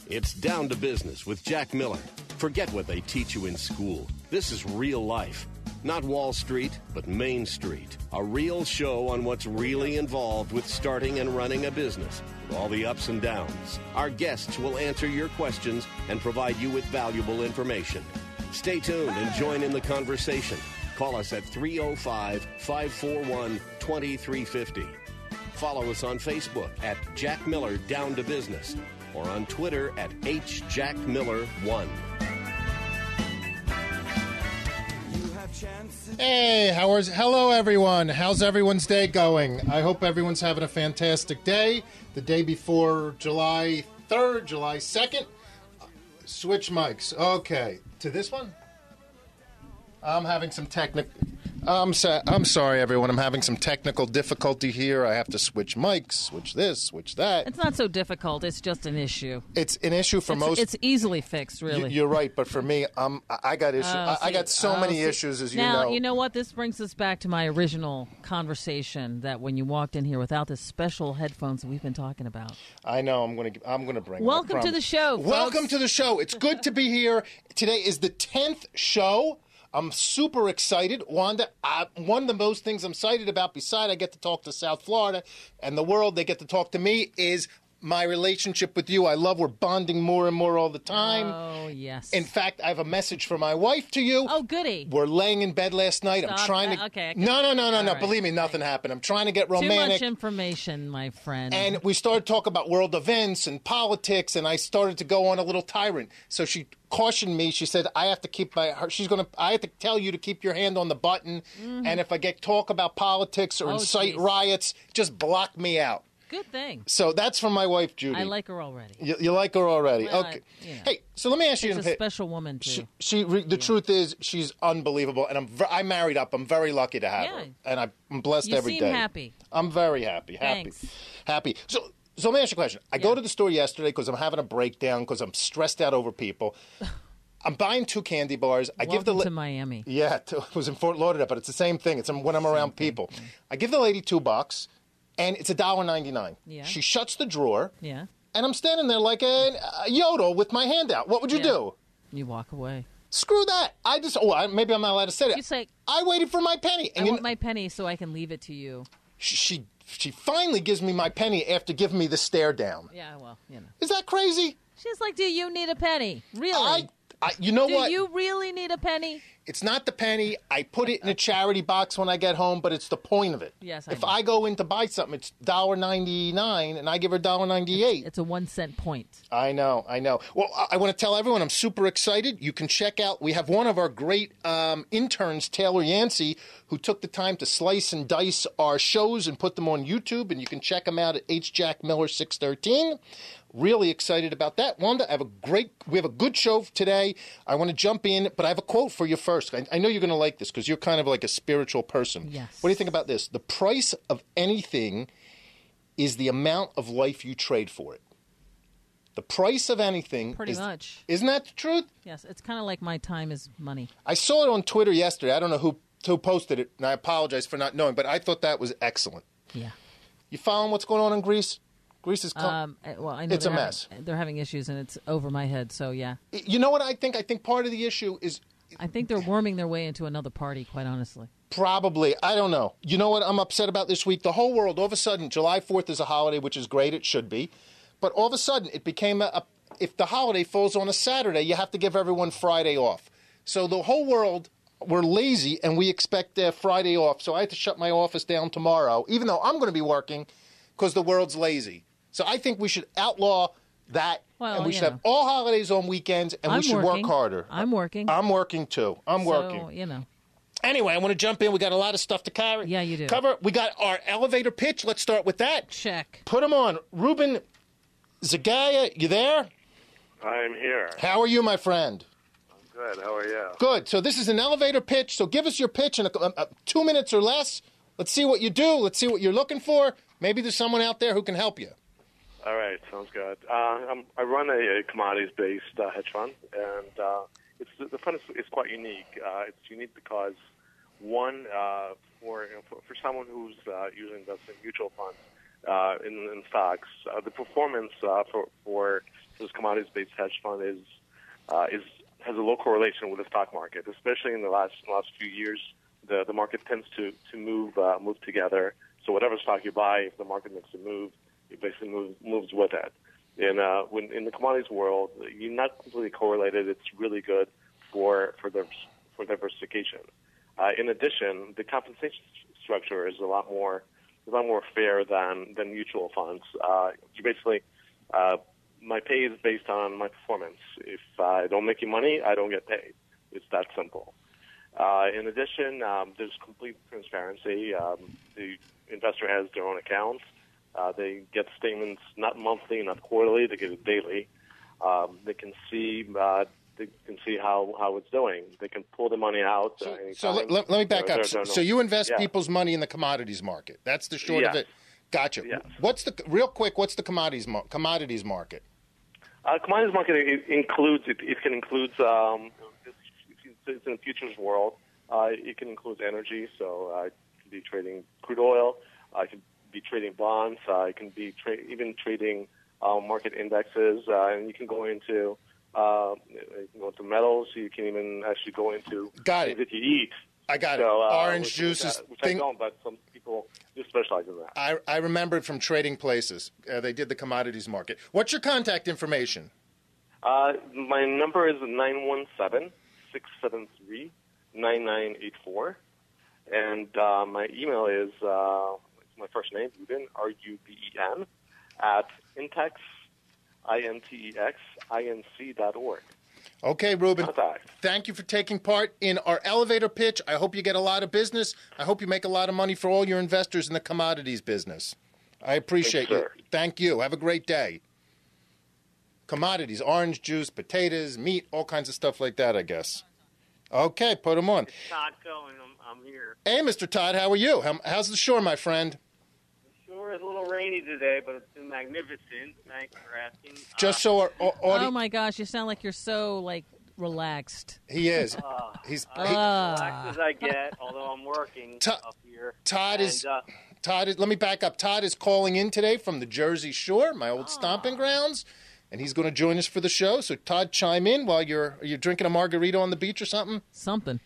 It's Down to Business with Jack Miller. Forget what they teach you in school. This is real life. Not Wall Street, but Main Street. A real show on what's really involved with starting and running a business, with all the ups and downs. Our guests will answer your questions and provide you with valuable information. Stay tuned and join in the conversation. Call us at 305-541-2350. Follow us on Facebook at Jack Miller Down to Business or on Twitter at HJackMiller1. Hey, hello everyone. How's everyone's day going? I hope everyone's having a fantastic day. The day before July 3rd, July 2nd. Switch mics. Okay. To this one? I'm having some technical... I'm sorry, everyone. I'm having some technical difficulty here. I have to switch mics, switch this, switch that. It's not so difficult. It's just an issue. It's an issue for most. It's easily fixed, really. You're right, but for me, I got issues. I got so many issues, as you know. Now, you know what? This brings us back to my original conversation that when you walked in here without the special headphones that we've been talking about. I know. I'm going to bring. Welcome to the show. Folks. Welcome to the show. It's good to be here. Today is the 10th show. I'm super excited. Wanda, one of the most things I'm excited about, besides I get to talk to South Florida and the world, they get to talk to me, is my relationship with you. I love we're bonding more and more all the time. Oh, yes. In fact, I have a message from my wife to you. Oh, goody. We're laying in bed last night. Stop. I'm trying to... Okay. No. Right. Believe me, nothing happened. I'm trying to get romantic. Too much information, my friend. And we started talking about world events and politics, and I started to go on a little tyrant. So she cautioned me. She said, I have to keep I have to tell you to keep your hand on the button. Mm-hmm. And if I get talk about politics or incite riots, just block me out. Good thing. So that's from my wife, Judy. I like her already. You like her already? Well, okay. Hey, so let me ask you. She's a special woman, too. The truth is, she's unbelievable, and I married up. I'm very lucky to have her, and I'm blessed every day. You seem happy. I'm very happy. Thanks. Happy. So let me ask you a question. I go to the store yesterday because I'm having a breakdown because I'm stressed out over people. I'm buying 2 candy bars. Welcome to Miami. Yeah, it was in Fort Lauderdale, but it's the same thing. It's when I'm around people. Yeah. I give the lady $2. And it's $1.99. Yeah. She shuts the drawer. Yeah. And I'm standing there like a yodel with my hand out. What would you do? You walk away. Screw that. Maybe I'm not allowed to say that. You say, I waited for my penny. And I want my penny so I can leave it to you. She finally gives me my penny after giving me the stare down. Yeah, well, you know. Is that crazy? She's like, do you need a penny? Really? You know what? Do you really need a penny? It's not the penny. I put it in a charity box when I get home, but it's the point of it. Yes, If I go in to buy something, it's $1.99, and I give her $1.98. It's a 1 cent point. I know. Well, I want to tell everyone I'm super excited. You can check out, we have one of our great interns, Taylor Yancey, who took the time to slice and dice our shows and put them on YouTube, and you can check them out at HJackMiller613. Really excited about that. Wanda, we have a good show today. I want to jump in, but I have a quote for you first. I know you're going to like this because you're kind of like a spiritual person. Yes. What do you think about this? The price of anything is the amount of life you trade for it. The price of anything Pretty much. Isn't that the truth? Yes, it's kind of like my time is money. I saw it on Twitter yesterday. I don't know who posted it, and I apologize for not knowing, but I thought that was excellent. Yeah. You following what's going on in Greece? Greece is well, I know it's a mess. They're having issues, and it's over my head, so yeah. You know what I think? I think part of the issue is... I think they're worming their way into another party, quite honestly. Probably. I don't know. You know what I'm upset about this week? The whole world, all of a sudden, July 4th is a holiday, which is great. It should be. But all of a sudden, it became if the holiday falls on a Saturday, you have to give everyone Friday off. So the whole world... We're lazy, and we expect Friday off. So I have to shut my office down tomorrow, even though I'm going to be working, because the world's lazy. So I think we should outlaw that, and we should have all holidays on weekends, and we should work harder. I'm working. I'm working, too. I'm working. You know. Anyway, I want to jump in. We got a lot of stuff to carry. Yeah, you do. Cover. We got our elevator pitch. Let's start with that. Check. Put them on. Ruben Zagaya, you there? I'm here. How are you, my friend? I'm good. How are you? Good. So this is an elevator pitch. So give us your pitch in 2 minutes or less. Let's see what you do. Let's see what you're looking for. Maybe there's someone out there who can help you. All right, sounds good. I run a commodities-based hedge fund, and the fund is quite unique. It's unique because, one, for someone who's usually invests in mutual funds, in stocks, the performance for this commodities-based hedge fund has a low correlation with the stock market, especially in the last few years. The market tends to move together. So whatever stock you buy, if the market makes a move, it basically moves with it. And when in the commodities world, you're not completely correlated. It's really good for diversification. In addition, the compensation structure is a lot more fair than mutual funds. You basically my pay is based on my performance. If I don't make you money, I don't get paid. It's that simple. In addition, there's complete transparency. The investor has their own accounts. They get statements not monthly, not quarterly. They get it daily. They can see how it's doing. They can pull the money out. So let me back up. So you invest people's money in the commodities market. That's the short of it. Gotcha. Yes. What's the commodities market? Commodities market, it can include it's in the futures world. It can include energy, so it can be trading crude oil. It can be trading bonds. It can be even trading market indexes, and you can go into metals. You can even actually go into things that you eat. I got it. Orange juices. Which I don't, but some people do specialize in that. I remember it from Trading Places. They did the commodities market. What's your contact information? My number is 917-673-9984. And my email is my first name, Ruben, R-U-B-E-N, at intexinc.org. Okay, Ruben, thank you for taking part in our elevator pitch. I hope you get a lot of business. I hope you make a lot of money for all your investors in the commodities business. I appreciate you. Thank you. Have a great day. Commodities, orange juice, potatoes, meat, all kinds of stuff like that, I guess. Okay, put them on. It's Todd Cohen. I'm here. Hey, Mr. Todd, how are you? How's the shore, my friend? The shore is a little rainy today, but it's been magnificent. Thanks for asking. Just so our oh, my gosh, you sound like you're so, relaxed. He is. He's relaxed as I get, although I'm working up here. Todd, let me back up. Todd is calling in today from the Jersey Shore, my old stomping grounds. And he's going to join us for the show. So, Todd, chime in while are you drinking a margarita on the beach or something? Something.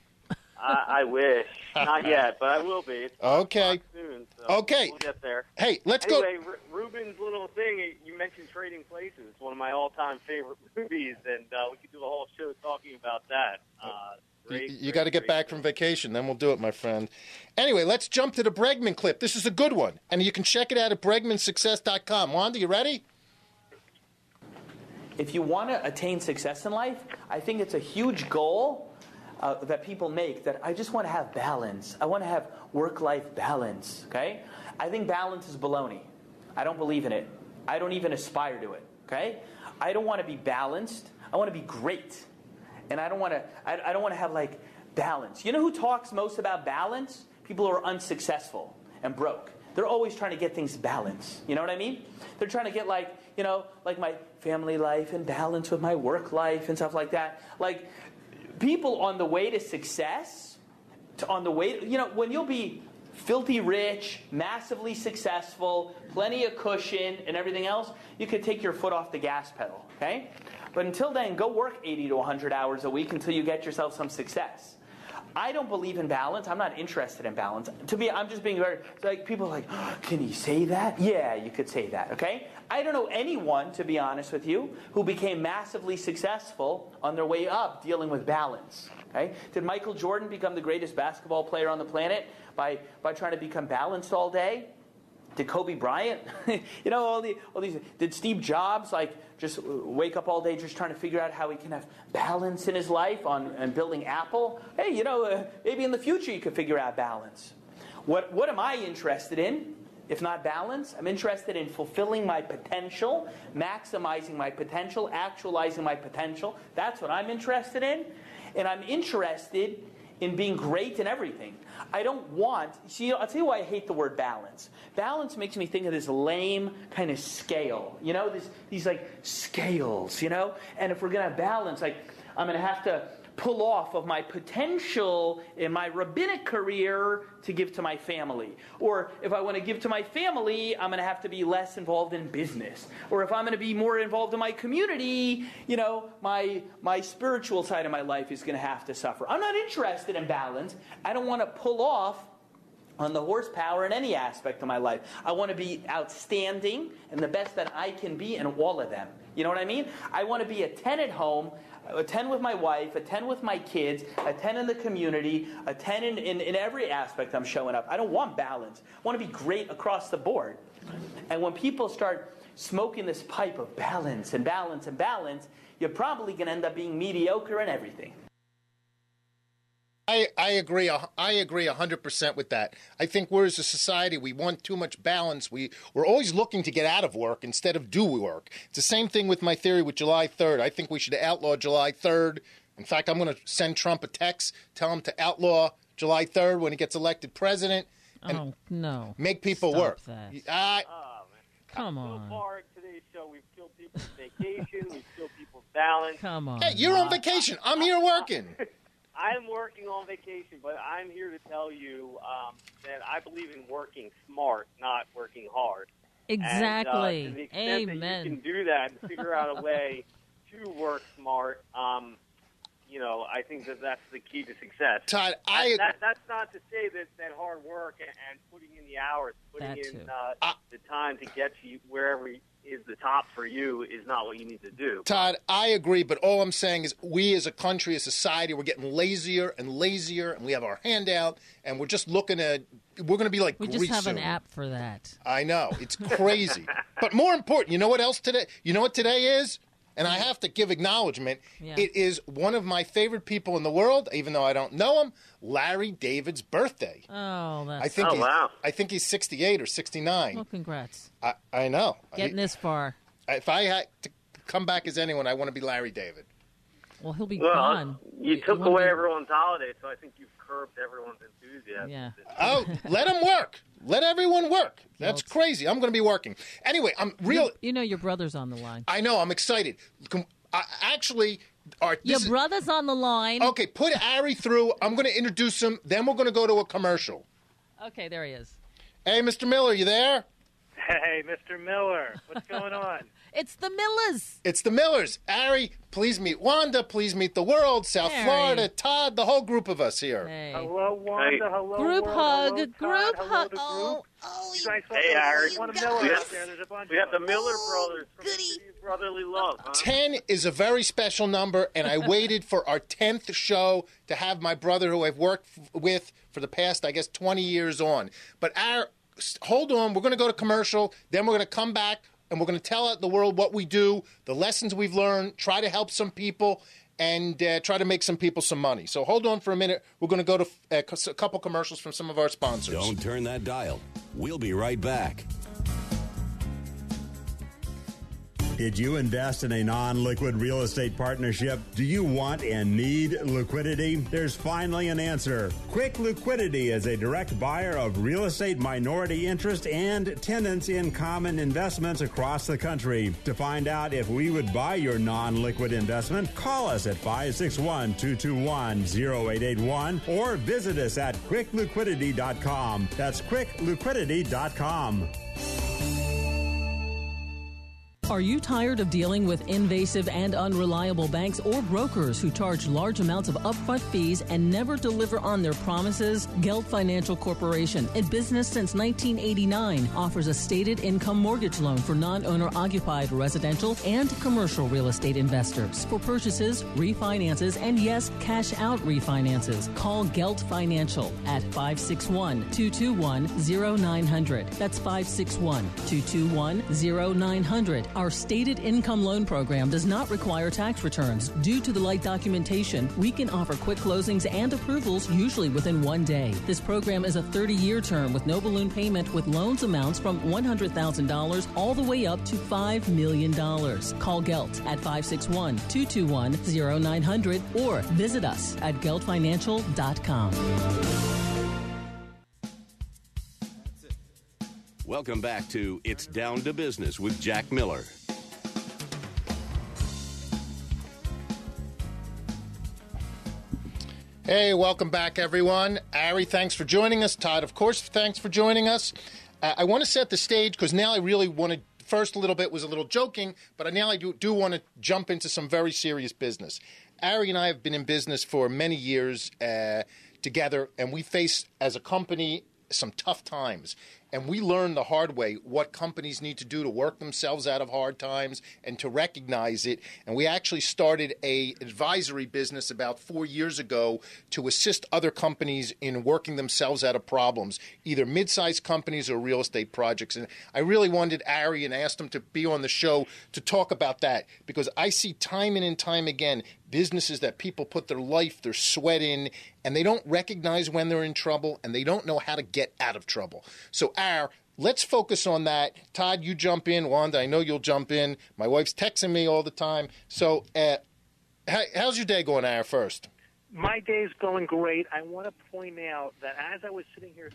I wish. Not yet, but I will be. It's okay. Soon, so okay. We'll get there. Hey, let's go. Anyway, Ruben's little thing, you mentioned Trading Places. It's one of my all-time favorite movies, and we could do a whole show talking about that. You got to get back from vacation, then we'll do it, my friend. Anyway, let's jump to the Bregman clip. This is a good one, and you can check it out at bregmansuccess.com. Wanda, you ready? If you want to attain success in life, I think it's a huge goal that people make, that I just want to have balance. I want to have work-life balance, okay? I think balance is baloney. I don't believe in it. I don't even aspire to it, okay? I don't want to be balanced. I want to be great. And I don't want to have, balance. You know who talks most about balance? People who are unsuccessful and broke. They're always trying to get things balanced. You know what I mean? They're trying to get my family life and balance with my work life and stuff like that. People on the way to success, when you'll be filthy rich, massively successful, plenty of cushion and everything else, you could take your foot off the gas pedal, okay? But until then, go work 80 to 100 hours a week until you get yourself some success. I don't believe in balance. I'm not interested in balance. To me, I'm just being very, people are like, oh, can you say that? Yeah, you could say that, okay? I don't know anyone, to be honest with you, who became massively successful on their way up dealing with balance, okay? Did Michael Jordan become the greatest basketball player on the planet by trying to become balanced all day? Did Kobe Bryant, all these, did Steve Jobs, just wake up all day just trying to figure out how he can have balance in his life and building Apple? Hey, maybe in the future you could figure out balance. What am I interested in, if not balance? I'm interested in fulfilling my potential, maximizing my potential, actualizing my potential. That's what I'm interested in. And I'm interested in being great in everything. I don't want... See, I'll tell you why I hate the word balance. Balance makes me think of this lame kind of scale. These scales, And if we're going to have balance, I'm going to have to pull off of my potential in my rabbinic career to give to my family. Or if I want to give to my family, I'm going to have to be less involved in business. Or if I'm going to be more involved in my community, my spiritual side of my life is going to have to suffer. I'm not interested in balance. I don't want to pull off on the horsepower in any aspect of my life. I want to be outstanding and the best that I can be in all of them. You know what I mean? I want to be a 10 at home, a 10 with my wife, a 10 with my kids, a 10 in the community, a 10 in every aspect I'm showing up. I don't want balance. I want to be great across the board. And when people start smoking this pipe of balance and balance and balance, you're probably going to end up being mediocre in everything. I agree 100% with that. I think we're as a society, we want too much balance. We're always looking to get out of work instead of do work. It's the same thing with my theory with July 3rd. I think we should outlaw July 3rd. In fact, I'm going to send Trump a text, tell him to outlaw July 3rd when he gets elected president. And no. Make people Stop work. That. Come on. So far in today's show, we've killed people's vacation, we've killed people's balance. Come on. Hey, you're on vacation. I'm here working. I'm working on vacation, but I'm here to tell you that I believe in working smart, not working hard. Exactly. And, to the extent Amen. that you can do that and figure out a way to work smart, I think that's the key to success. Todd, that's not to say that hard work and putting in the hours, putting in the time to get to wherever is the top for you is not what you need to do. Todd, I agree, but all I'm saying is we as a country, as a society, we're getting lazier and lazier, and we have our hand out, and we're just looking at, we're going to be like We Greece just have soon. an app for that. I know. It's crazy. But more important, you know what else today? You know what today is? And I have to give acknowledgement. Yeah. It is one of my favorite people in the world, even though I don't know him, Larry David's birthday. Oh, that's wow. I think he's 68 or 69. Well, congrats. I know. Getting this far. If I had to come back as anyone, I want to be Larry David. Well, he'll be gone. You took away everyone's holiday, so I think you've curbed everyone's enthusiasm. Yeah. Oh, let him work. Let everyone work. That's crazy. I'm going to be working. Anyway, I'm real. You know your brother's on the line. I know. I'm excited. Your brother's on the line. Okay, put Ari through. I'm going to introduce him. Then we're going to go to a commercial. Okay, there he is. Hey, Mr. Miller, you there? Hey, Mr. Miller, what's going on? It's the Millers. It's the Millers. Ari, please meet Wanda. Please meet the world. South Harry. Florida. Todd, the whole group of us here. Hey. Hello, Wanda. Hello, Group world. hug. Hello, Todd. Group Hello, hug. the group. Oh, You guys Hey, Ari. want a Miller out there? There's a bunch We have of the Miller brothers from the City of Brotherly Love. Huh? 10 is a very special number, and I waited for our 10th show to have my brother, who I've worked with for the past, 20 years on. But hold on, we're going to go to commercial, then we're going to come back, and we're going to tell the world what we do, the lessons we've learned, try to help some people, and try to make some people some money. So hold on for a minute. We're going to go to a couple commercials from some of our sponsors. Don't turn that dial. We'll be right back. Did you invest in a non-liquid real estate partnership? Do you want and need liquidity? There's finally an answer. Quick Liquidity is a direct buyer of real estate minority interest and tenants in common investments across the country. To find out if we would buy your non-liquid investment, call us at 561-221-0881 or visit us at quickliquidity.com. That's quickliquidity.com. Are you tired of dealing with invasive and unreliable banks or brokers who charge large amounts of upfront fees and never deliver on their promises? Gelt Financial Corporation, in business since 1989, offers a stated income mortgage loan for non-owner occupied residential and commercial real estate investors for purchases, refinances, and yes, cash out refinances. Call Gelt Financial at 561-221-0900. That's 561-221-0900. Our stated income loan program does not require tax returns. Due to the light documentation, we can offer quick closings and approvals usually within 1 day. This program is a 30-year term with no balloon payment, with loans amounts from $100,000 all the way up to $5 million. Call Gelt at 561-221-0900 or visit us at geltfinancial.com. Welcome back to It's Down to Business with Jack Miller. Hey, welcome back, everyone. Ari, thanks for joining us. Todd, of course, thanks for joining us. I want to set the stage because now I really want to, first a little bit was a little joking, but now I do want to jump into some very serious business. Ari and I have been in business for many years together, and we face, as a company, some tough times. And we learned the hard way what companies need to do to work themselves out of hard times and to recognize it. And we actually started an advisory business about 4 years ago to assist other companies in working themselves out of problems, either mid-sized companies or real estate projects. And I really wanted Ari and asked him to be on the show to talk about that, because I see time and time again businesses that people put their life, their sweat in, and they don't recognize when they're in trouble, and they don't know how to get out of trouble. So, let's focus on that. Todd, you jump in. Wanda, I know you'll jump in. My wife's texting me all the time. So, how's your day going, first? My day's going great. I want to point out that as I was sitting here,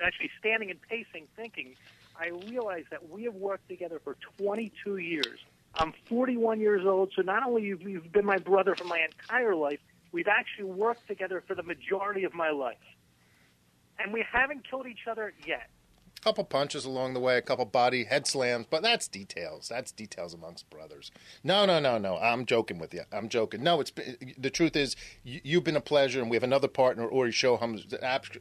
actually standing and pacing, thinking, I realized that we have worked together for 22 years. I'm 41 years old, so not only have you been my brother for my entire life, we've actually worked together for the majority of my life. And we haven't killed each other yet. A couple punches along the way, a couple body head slams, but that's details. That's details amongst brothers. No. I'm joking with you. I'm joking. No, the truth is, you've been a pleasure, and we have another partner, Ori Shoham,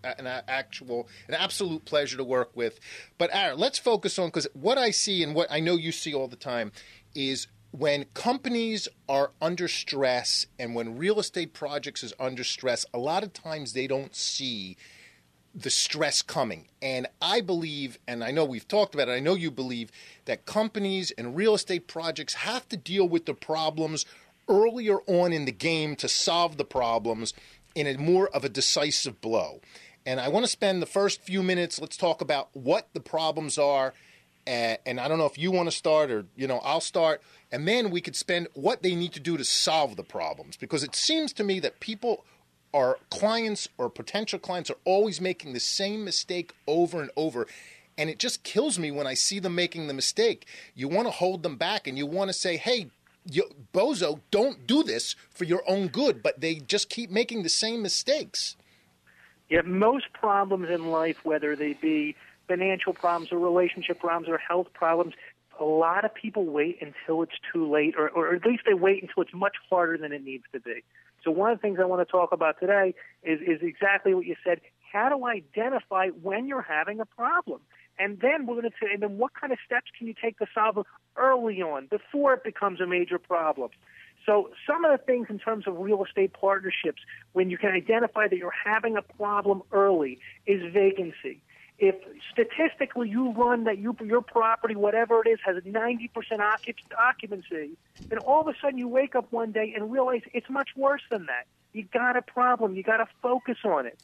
an absolute pleasure to work with. But Aaron, let's focus on, because what I see and what I know you see all the time is when companies are under stress and when real estate projects is under stress, a lot of times they don't see the stress coming. And I believe, and I know we've talked about it, I know you believe, that companies and real estate projects have to deal with the problems earlier on in the game to solve the problems in a more of a decisive blow. And I want to spend the first few minutes, let's talk about what the problems are. And I don't know if you want to start or, I'll start. And then we could spend what they need to do to solve the problems. Because it seems to me that our clients or potential clients are always making the same mistake over and over. And it just kills me when I see them making the mistake. You want to hold them back and you want to say, hey, bozo, don't do this for your own good. But they just keep making the same mistakes. Yeah, most problems in life, whether they be financial problems or relationship problems or health problems, a lot of people wait until it's too late, or at least they wait until it's much harder than it needs to be. So one of the things I want to talk about today is exactly what you said. How to identify when you're having a problem. And then we're going to say, and then what kind of steps can you take to solve it early on, before it becomes a major problem? So some of the things in terms of real estate partnerships, when you can identify that you're having a problem early, is vacancy. If statistically you run that your property, whatever it is, has a 90% occupancy, then all of a sudden you wake up one day and realize it's much worse than that. You got a problem. You got to focus on it.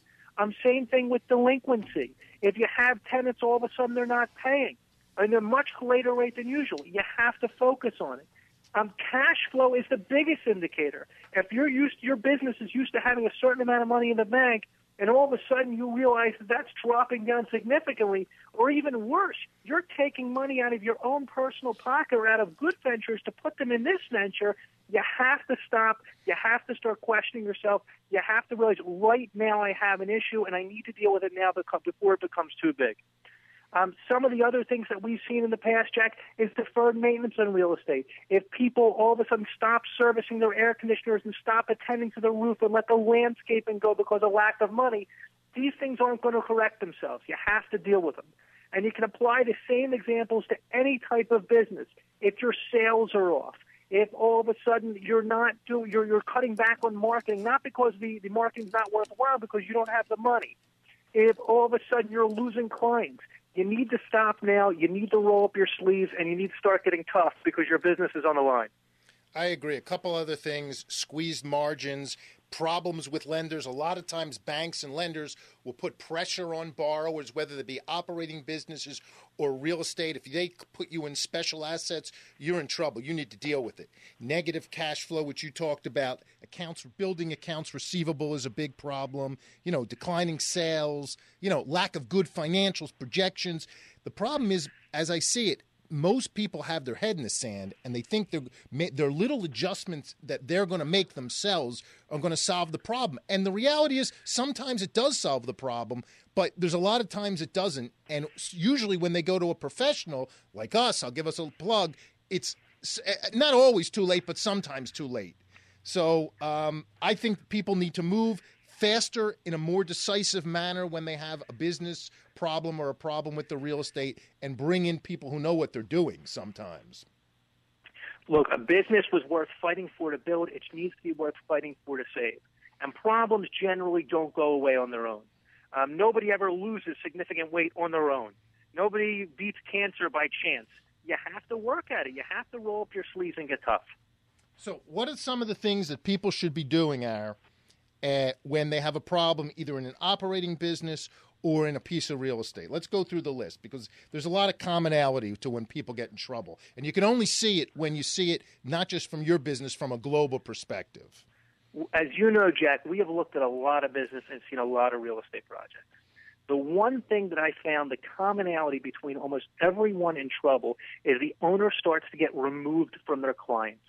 Same thing with delinquency. If you have tenants, all of a sudden they're not paying, and they're much later rate than usual. You have to focus on it. Cash flow is the biggest indicator. If your business is used to having a certain amount of money in the bank, and all of a sudden you realize that that's dropping down significantly, or even worse, you're taking money out of your own personal pocket or out of good ventures to put them in this venture, you have to stop. You have to start questioning yourself. You have to realize, right now I have an issue and I need to deal with it now before it becomes too big. Some of the other things that we've seen in the past, Jack, is deferred maintenance on real estate. If people all of a sudden stop servicing their air conditioners and stop attending to the roof and let the landscaping go because of lack of money, these things aren't going to correct themselves. You have to deal with them. And you can apply the same examples to any type of business. If your sales are off, if all of a sudden you're cutting back on marketing, not because the marketing's not worthwhile, because you don't have the money. If all of a sudden you're losing clients, you need to stop now. You need to roll up your sleeves, and you need to start getting tough because your business is on the line. I agree. A couple other things: squeezed margins, problems with lenders. A lot of times banks and lenders will put pressure on borrowers, whether they be operating businesses or real estate. If they put you in special assets, you're in trouble. You need to deal with it. Negative cash flow, which you talked about. Building accounts receivable is a big problem. Declining sales, lack of good financials, projections. The problem is, as I see it, most people have their head in the sand, and they think their little adjustments that they're going to make themselves are going to solve the problem. And the reality is sometimes it does solve the problem, but there's a lot of times it doesn't. And usually when they go to a professional like us, I'll give us a plug, it's not always too late, but sometimes too late. So I think people need to move faster in a more decisive manner when they have a business problem or a problem with the real estate, and bring in people who know what they're doing sometimes. Look, a business was worth fighting for to build. It needs to be worth fighting for to save. And problems generally don't go away on their own. Nobody ever loses significant weight on their own. Nobody beats cancer by chance. You have to work at it. You have to roll up your sleeves and get tough. So what are some of the things that people should be doing, Ari, when they have a problem either in an operating business or in a piece of real estate? Let's go through the list, because there's a lot of commonality to when people get in trouble. And you can only see it when you see it not just from your business, from a global perspective. As you know, Jack, we have looked at a lot of business and seen a lot of real estate projects. The one thing that I found, the commonality between almost everyone in trouble, is the owner starts to get removed from their clients.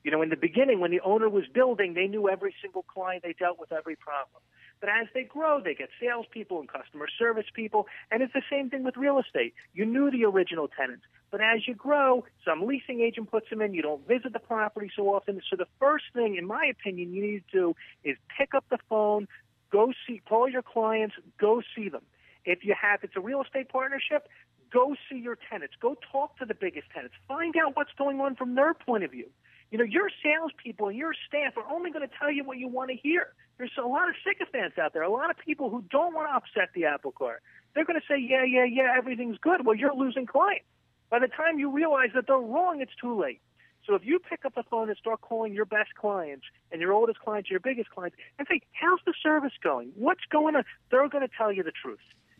You know, in the beginning, when the owner was building, they knew every single client. They dealt with every problem. But as they grow, they get salespeople and customer service people, and it's the same thing with real estate. You knew the original tenants, but as you grow, some leasing agent puts them in. You don't visit the property so often. So the first thing, in my opinion, you need to do is pick up the phone, call your clients, go see them. If it's a real estate partnership, go see your tenants. Go talk to the biggest tenants. Find out what's going on from their point of view. You know, your salespeople and your staff are only going to tell you what you want to hear. There's a lot of sycophants out there, a lot of people who don't want to upset the apple cart. They're going to say, yeah, everything's good. Well, you're losing clients. By the time you realize that they're wrong, it's too late. So if you pick up the phone and start calling your best clients and your oldest clients, your biggest clients, and say, how's the service going? What's going on? They're going to tell you the truth.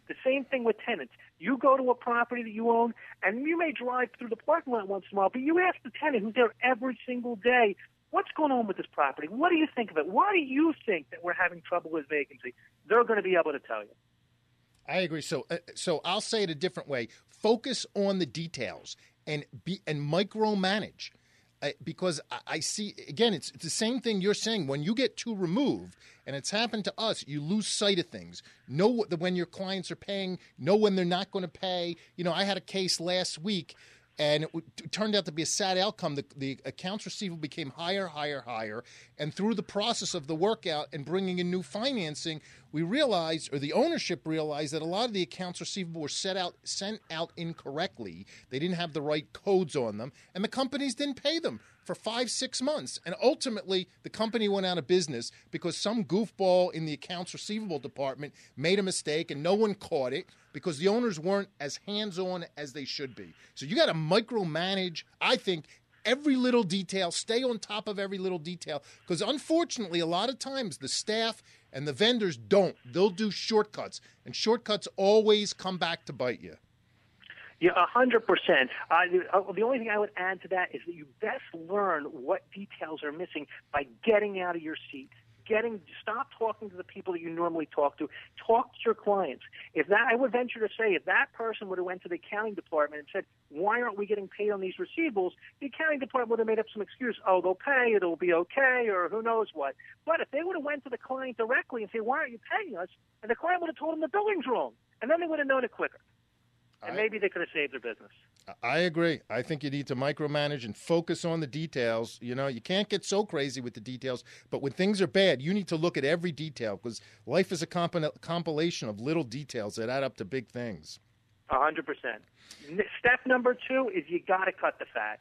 The same thing with tenants. You go to a property that you own, and you may drive through the parking lot once in a while, but you ask the tenant who's there every single day, what's going on with this property? What do you think of it? Why do you think that we're having trouble with vacancy? They're going to be able to tell you. I agree. So I'll say it a different way. Focus on the details and micromanage. Because I see, again, it's the same thing you're saying. When you get too removed, and it's happened to us, you lose sight of things. Know when your clients are paying, know when they're not going to pay. You know, I had a case last week, and it turned out to be a sad outcome. The accounts receivable became higher, and through the process of the workout and bringing in new financing, we realized, or the ownership realized, that a lot of the accounts receivable were sent out incorrectly. They didn't have the right codes on them, and the companies didn't pay them for 5-6 months. And ultimately, the company went out of business because some goofball in the accounts receivable department made a mistake, and no one caught it because the owners weren't as hands-on as they should be. So you got to micromanage, I think, every little detail, stay on top of every little detail, because unfortunately, a lot of times the staff and the vendors don't. They'll do shortcuts, and shortcuts always come back to bite you. Yeah, 100%. The only thing I would add to that is that you best learn what details are missing by getting out of your seat. Stop talking to the people that you normally talk to. Talk to your clients. I would venture to say, if that person would have went to the accounting department and said, why aren't we getting paid on these receivables, the accounting department would have made up some excuse. Oh, they'll pay, it'll be okay, or who knows what. But if they would have went to the client directly and said, why aren't you paying us? And the client would have told them the billing's wrong. And then they would have known it quicker. And maybe they could have saved their business. I agree. I think you need to micromanage and focus on the details. You know, you can't get so crazy with the details, but when things are bad, you need to look at every detail, because life is a compilation of little details that add up to big things. 100%. Step number 2 is you got to cut the fat.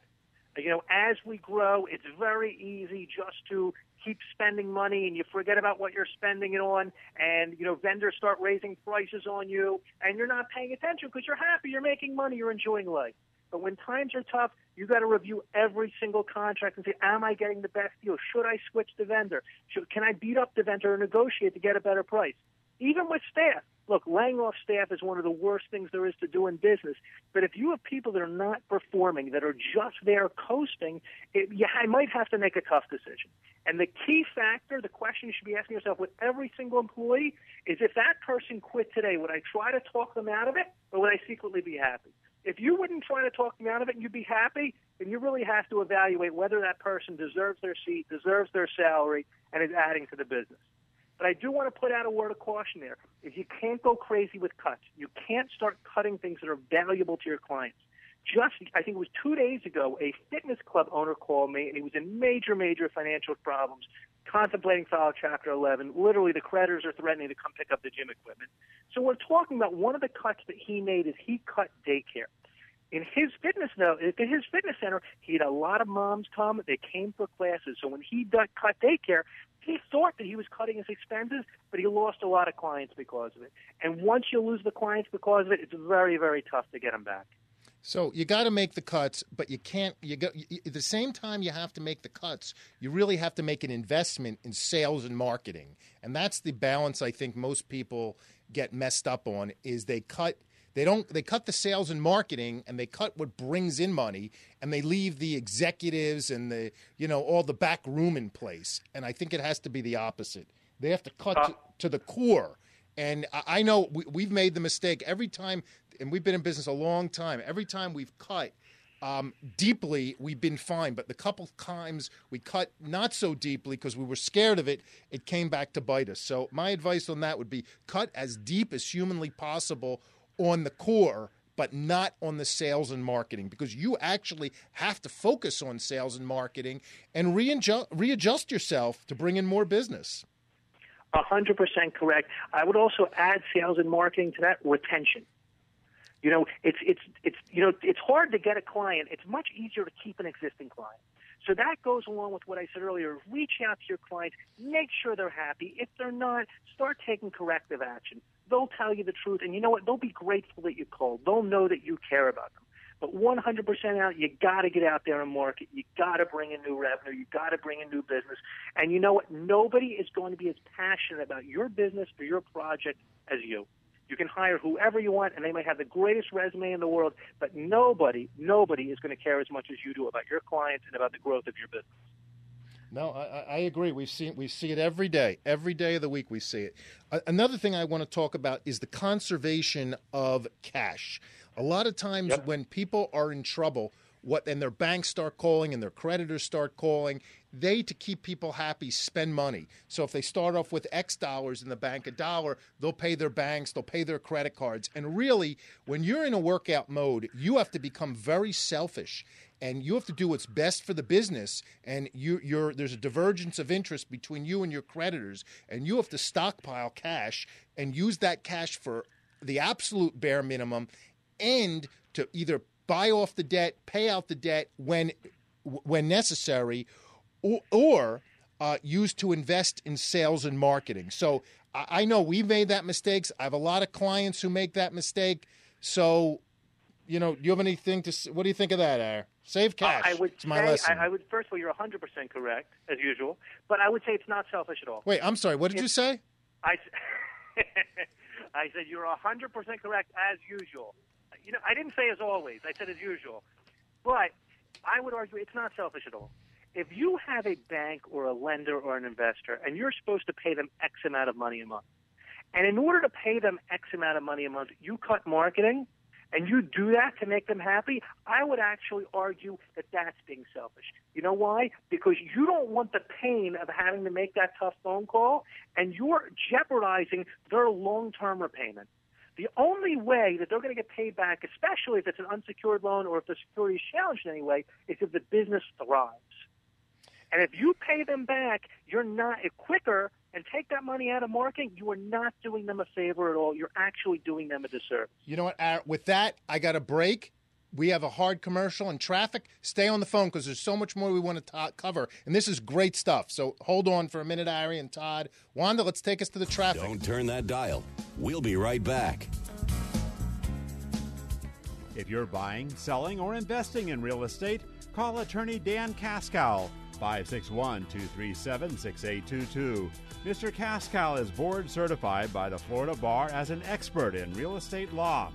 You know, as we grow, it's very easy just to keep spending money and you forget about what you're spending it on, and, you know, vendors start raising prices on you and you're not paying attention because you're happy, you're making money, you're enjoying life. But when times are tough, you got to review every single contract and say, am I getting the best deal? Should I switch the vendor? Can I beat up the vendor or negotiate to get a better price? Even with staff. Look, laying off staff is one of the worst things there is to do in business. But if you have people that are not performing, that are just there coasting, I might have to make a tough decision. And the key factor, the question you should be asking yourself with every single employee, is if that person quit today, would I try to talk them out of it, or would I secretly be happy? If you wouldn't try to talk me out of it and you'd be happy, then you really have to evaluate whether that person deserves their seat, deserves their salary, and is adding to the business. But I do want to put out a word of caution there. If you can't go crazy with cuts, you can't start cutting things that are valuable to your clients. I think it was 2 days ago, a fitness club owner called me, and he was in major, major financial problems, contemplating filing Chapter 11. Literally, the creditors are threatening to come pick up the gym equipment. So we're talking about one of the cuts that he made is he cut daycare. In his fitness center, he had a lot of moms come. They came for classes. So when he cut daycare, he thought that he was cutting his expenses, but he lost a lot of clients because of it. And once you lose the clients because of it, it's very, very tough to get them back. So you got to make the cuts, but you can't. At the same time you have to make the cuts, you really have to make an investment in sales and marketing, and that's the balance I think most people get messed up on. Is they cut the sales and marketing, and they cut what brings in money, and they leave the executives and all the back room in place. And I think it has to be the opposite. They have to cut to the core. And I know we've made the mistake every time, and we've been in business a long time. Every time we've cut deeply, we've been fine. But the couple times we cut not so deeply because we were scared of it, it came back to bite us. So my advice on that would be cut as deep as humanly possible on the core, but not on the sales and marketing, because you actually have to focus on sales and marketing and readjust yourself to bring in more business. 100% correct. I would also add sales and marketing to that, retention. It's hard to get a client. It's much easier to keep an existing client. So that goes along with what I said earlier. Reach out to your clients. Make sure they're happy. If they're not, start taking corrective action. They'll tell you the truth, and you know what? They'll be grateful that you called. They'll know that you care about them. But 100% out, you got to get out there and market. You got to bring in new revenue. You got to bring in new business. And you know what? Nobody is going to be as passionate about your business or your project as you. You can hire whoever you want, and they might have the greatest resume in the world, but nobody is going to care as much as you do about your clients and about the growth of your business. No, I agree. We see it every day. Every day of the week we see it. Another thing I want to talk about is the conservation of cash. A lot of times when people are in trouble, and their banks start calling and their creditors start calling, to keep people happy, spend money. So if they start off with X dollars in the bank, $1, they'll pay their banks, they'll pay their credit cards. And really, when you're in a workout mode, you have to become very selfish. And you have to do what's best for the business, and there's a divergence of interest between you and your creditors, and you have to stockpile cash and use that cash for the absolute bare minimum, and to either buy off the debt, pay out the debt when necessary, or use to invest in sales and marketing. So I know we've made that mistake. I have a lot of clients who make that mistake. So, do you have anything what do you think of that, Ari? Save cash. It's my lesson. I would, first of all, you're 100% correct, as usual, but I would say it's not selfish at all. Wait, I'm sorry. What did you say? I said you're 100% correct, as usual. I didn't say as always. I said as usual. But I would argue it's not selfish at all. If you have a bank or a lender or an investor, and you're supposed to pay them X amount of money a month, and in order to pay them X amount of money a month, you cut marketing, and you do that to make them happy, I would actually argue that that's being selfish. You know why? Because you don't want the pain of having to make that tough phone call, and you're jeopardizing their long-term repayment. The only way that they're going to get paid back, especially if it's an unsecured loan or if the security is challenged in any way, is if the business thrives. And if you pay them back, you're not quicker and take that money out of marketing, you are not doing them a favor at all. You're actually doing them a disservice. You know what? With that, I got a break. We have a hard commercial and traffic. Stay on the phone because there's so much more we want to cover. And this is great stuff. So hold on for a minute, Ari and Todd. Wanda, let's take us to the traffic. Don't turn that dial. We'll be right back. If you're buying, selling, or investing in real estate, call attorney Dan Kaskow, 561-237-6822. Mr. Kaskow is board certified by the Florida Bar as an expert in real estate law.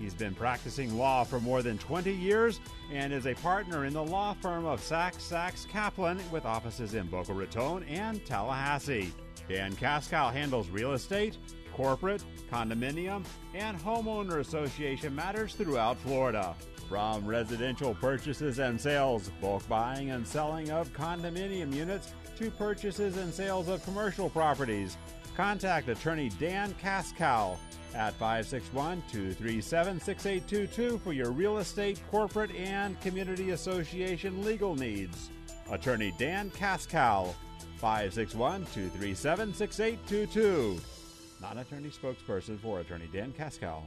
He's been practicing law for more than 20 years and is a partner in the law firm of Sachs Kaplan with offices in Boca Raton and Tallahassee. Dan Kaskow handles real estate, corporate, condominium, and homeowner association matters throughout Florida. From residential purchases and sales, bulk buying and selling of condominium units, to purchases and sales of commercial properties. Contact attorney Dan Cascal at 561-237-6822 for your real estate, corporate, and community association legal needs. Attorney Dan Cascal, 561-237-6822. Not attorney spokesperson for Attorney Dan Cascal.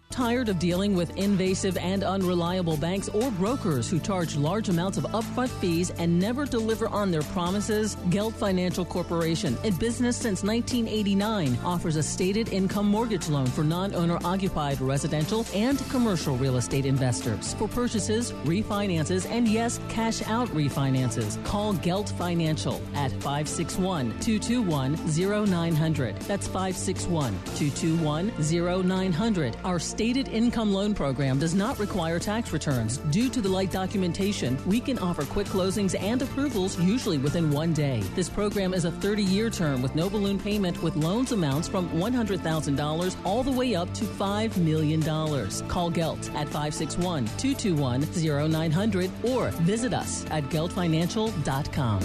Tired of dealing with invasive and unreliable banks or brokers who charge large amounts of upfront fees and never deliver on their promises? Gelt Financial Corporation, in business since 1989, offers a stated income mortgage loan for non-owner occupied residential and commercial real estate investors for purchases, refinances, and yes, cash out refinances. Call Gelt Financial at 561-221-0900. That's 561-221-0900. Our stated income loan program does not require tax returns. Due to the light documentation, we can offer quick closings and approvals usually within 1 day. This program is a 30-year term with no balloon payment, with loans amounts from $100,000 all the way up to $5 million. Call Gelt at 561-221-0900 or visit us at geltfinancial.com.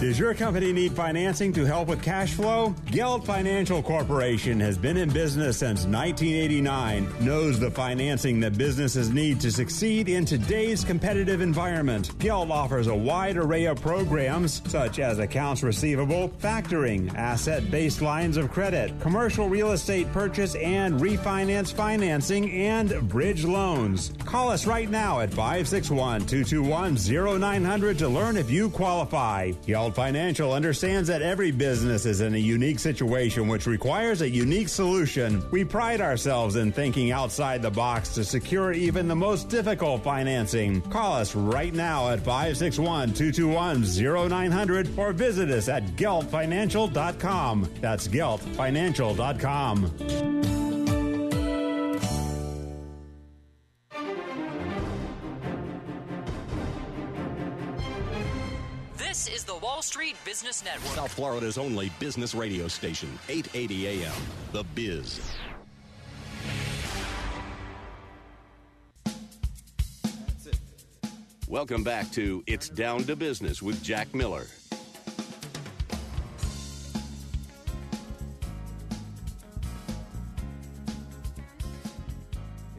Does your company need financing to help with cash flow? Gelt Financial Corporation has been in business since 1989, knows the financing that businesses need to succeed in today's competitive environment. Gelt offers a wide array of programs such as accounts receivable, factoring, asset-based lines of credit, commercial real estate purchase and refinance financing, and bridge loans. Call us right now at 561-221-0900 to learn if you qualify. Gelt Financial understands that every business is in a unique situation which requires a unique solution. We pride ourselves in thinking outside the box to secure even the most difficult financing. Call us right now at 561-221-0900 or visit us at geltfinancial.com. That's geltfinancial.com. This is the Wall Street Business Network, South Florida's only business radio station, 880 AM, The Biz. That's it. Welcome back to It's Down to Business with Jack Miller.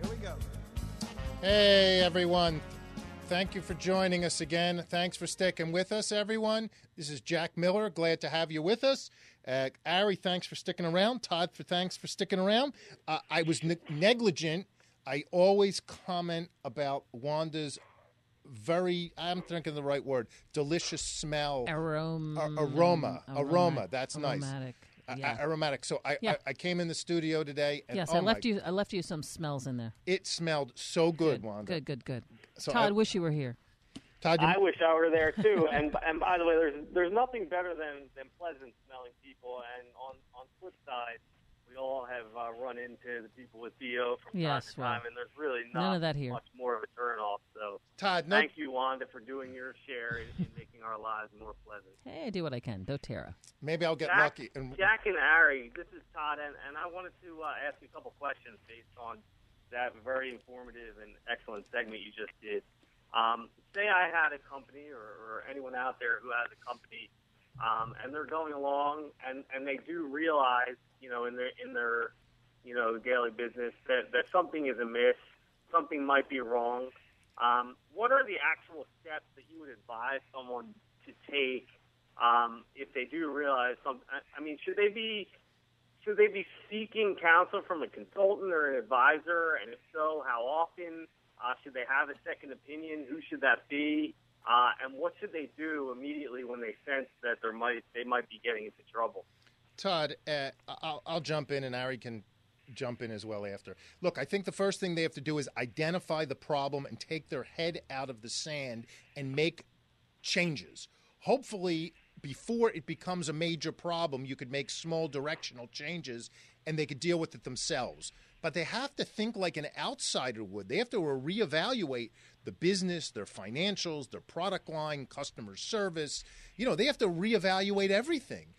Here we go. Hey, everyone. Thank you for joining us again. Thanks for sticking with us, everyone. This is Jack Miller. Glad to have you with us. Ari, thanks for sticking around. Todd, thanks for sticking around. I was negligent. I always comment about Wanda's I'm thinking the right word, delicious smell. Aroma. That's aromatic. Nice. Yeah. Aromatic. So I came in the studio today. And, yes, I left you some smells in there. It smelled so good, Wanda. Good. So Todd, wish you were here. Todd, I wish I were there too. and by the way, there's nothing better than pleasant smelling people. And on flip side, we all have run into the people with BO from time to time, and there's really none of that here. Much more of a turnoff. So Todd, thank you, Wanda, for doing your share in making our lives more pleasant. Hey, I do what I can. doTERRA. Maybe I'll get lucky. Jack and Ari, this is Todd, and I wanted to ask you a couple questions based on that very informative and excellent segment you just did. Say I had a company or anyone out there who has a company, and they're going along and they do realize, in their daily business that something is amiss, something might be wrong. What are the actual steps that you would advise someone to take if they do realize something? I mean, should they be seeking counsel from a consultant or an advisor? And if so, how often? Should they have a second opinion? Who should that be? And what should they do immediately when they sense that they might be getting into trouble? Todd, I'll jump in, and Ari can jump in as well after. Look, I think the first thing they have to do is identify the problem and take their head out of the sand and make changes. Hopefully, before it becomes a major problem, you could make small directional changes and they could deal with it themselves. But they have to think like an outsider would. They have to reevaluate the business, their financials, their product line, customer service. They have to reevaluate everything.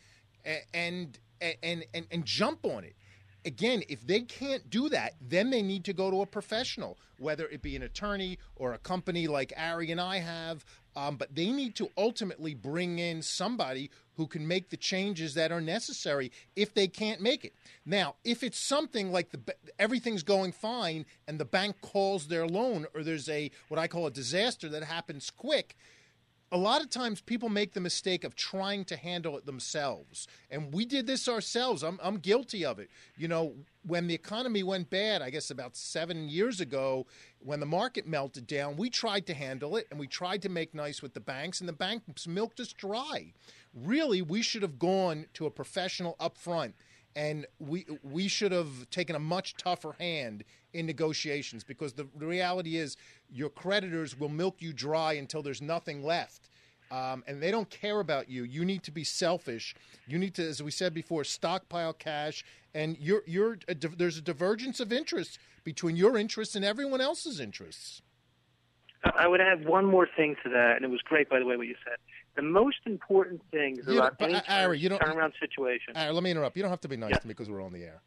And and jump on it. Again, if they can't do that, then they need to go to a professional, whether it be an attorney or a company like Ari and I have. But they need to ultimately bring in somebody who can make the changes that are necessary if they can't make it. Now, if it's something like everything's going fine and the bank calls their loan, or there's what I call a disaster that happens quick, a lot of times people make the mistake of trying to handle it themselves. And we did this ourselves. I'm guilty of it. You know, when the economy went bad, I guess about 7 years ago, when the market melted down, we tried to handle it and we tried to make nice with the banks, and the banks milked us dry. Really, we should have gone to a professional up front, and we should have taken a much tougher hand in negotiations, because the reality is your creditors will milk you dry until there's nothing left. And they don't care about you. You need to be selfish. You need to, as we said before, stockpile cash. And there's a divergence of interest between your interests and everyone else's interests. I would add one more thing to that, and it was great, by the way, what you said. The most important thing about any turnaround situation. Ari, let me interrupt. You don't have to be nice to me because we're on the air.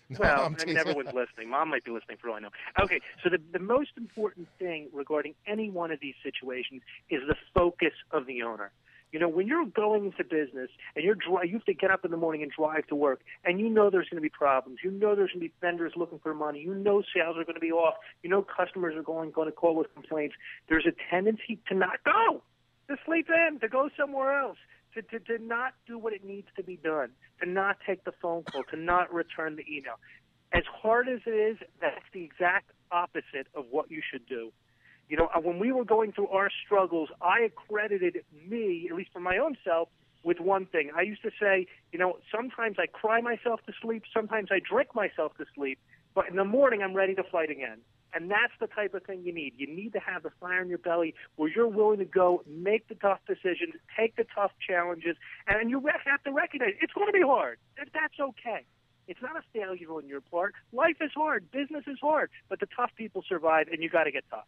No, well, I mean, everyone's listening. Mom might be listening for all I know. Okay, so the most important thing regarding any one of these situations is the focus of the owner. You know, when you're going into business and you have to get up in the morning and drive to work, and you know there's going to be problems. You know there's going to be vendors looking for money. You know sales are going to be off. You know customers are going to call with complaints. There's a tendency to not go, to sleep in, to go somewhere else. To not do what it needs to be done, to not take the phone call, to not return the email. As hard as it is, that's the exact opposite of what you should do. You know, when we were going through our struggles, I accredited me, at least for my own self, with one thing. I used to say, you know, sometimes I cry myself to sleep, sometimes I drink myself to sleep, but in the morning I'm ready to fight again. And that's the type of thing you need. You need to have the fire in your belly where you're willing to go, make the tough decisions, take the tough challenges, and you have to recognize it's going to be hard. That's okay. It's not a failure on your part. Life is hard. Business is hard. But the tough people survive, and you got to get tough.